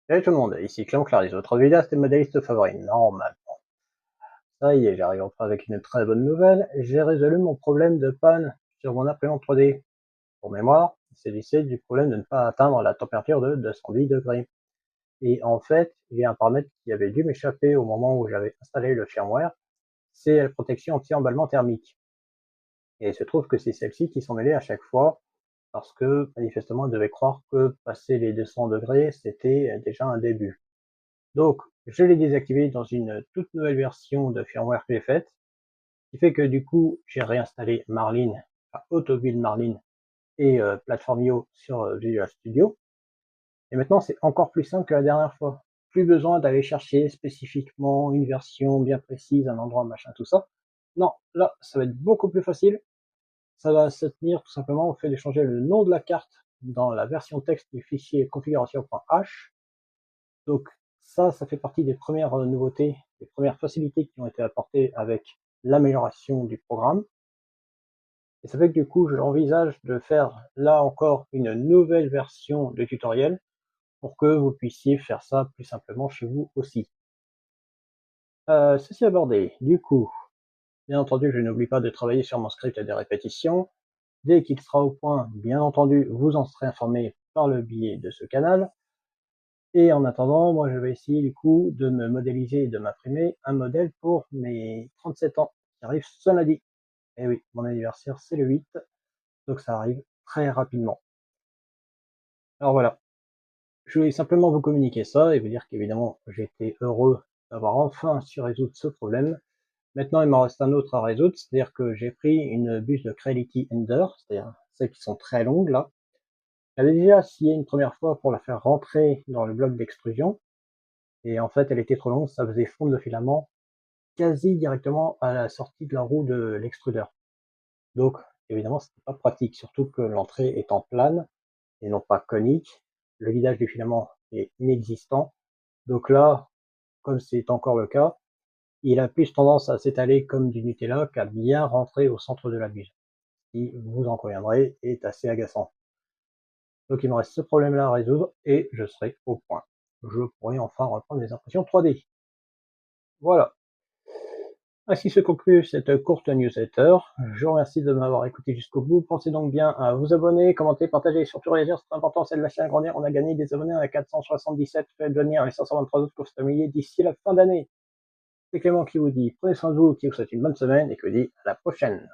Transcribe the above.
Salut tout le monde, ici Clément Clarisse, votre vidéaste et modéliste favori. Normalement. Ça y est, j'arrive enfin avec une très bonne nouvelle. J'ai résolu mon problème de panne sur mon imprimante 3D. Pour mémoire, il s'agissait du problème de ne pas atteindre la température de 210 degrés. Et en fait, il y a un paramètre qui avait dû m'échapper au moment où j'avais installé le firmware, c'est la protection anti-emballement thermique. Et il se trouve que c'est celle-ci qui s'en mêlait à chaque fois, parce que manifestement, elle devait croire que passer les 200 degrés, c'était déjà un début. Donc, je l'ai désactivé dans une toute nouvelle version de firmware que j'ai faite, ce qui fait que du coup, j'ai réinstallé Marlin, enfin Autobuild Marlin et Platformio sur Visual Studio. Et maintenant, c'est encore plus simple que la dernière fois. Plus besoin d'aller chercher spécifiquement une version bien précise, un endroit, machin, tout ça. Non, là, ça va être beaucoup plus facile. Ça va se tenir tout simplement au fait de changer le nom de la carte dans la version texte du fichier configuration.h. Donc ça fait partie des premières nouveautés, des premières facilités qui ont été apportées avec l'amélioration du programme. Et ça fait que du coup, j'envisage de faire là encore une nouvelle version de tutoriel pour que vous puissiez faire ça plus simplement chez vous aussi. Ceci abordé, du coup, bien entendu, je n'oublie pas de travailler sur mon script de répétition. Dès qu'il sera au point, bien entendu, vous en serez informé par le biais de ce canal. Et en attendant, moi, je vais essayer du coup de me modéliser et de m'imprimer un modèle pour mes 37 ans, qui arrive ce lundi. Et oui, mon anniversaire, c'est le 8, donc ça arrive très rapidement. Alors voilà, je voulais simplement vous communiquer ça et vous dire qu'évidemment, j'ai été heureux d'avoir enfin su résoudre ce problème. Maintenant, il m'en reste un autre à résoudre, c'est-à-dire que j'ai pris une buse de Creality Ender, c'est-à-dire celles qui sont très longues là. J'avais déjà essayé une première fois pour la faire rentrer dans le bloc d'extrusion, et en fait, elle était trop longue, ça faisait fondre le filament quasi directement à la sortie de la roue de l'extrudeur. Donc, évidemment, c'était pas pratique, surtout que l'entrée étant plane et non pas conique, le vidage du filament est inexistant. Donc là, comme c'est encore le cas, il a plus tendance à s'étaler comme du Nutella qu'à bien rentrer au centre de la buse, ce qui, vous en conviendrez, est assez agaçant. Donc il me reste ce problème-là à résoudre et je serai au point. Je pourrai enfin reprendre les impressions 3D. Voilà. Ainsi se conclut cette courte newsletter. Je vous remercie de m'avoir écouté jusqu'au bout. Pensez donc bien à vous abonner, commenter, partager et surtout réagir. C'est important, c'est de la chaîne à grandir. On a gagné des abonnés à 477. Faites venir les 523 autres pour se terminer d'ici la fin d'année. C'est Clément qui vous dit prenez soin de vous, qui vous souhaite une bonne semaine et qui vous dit à la prochaine.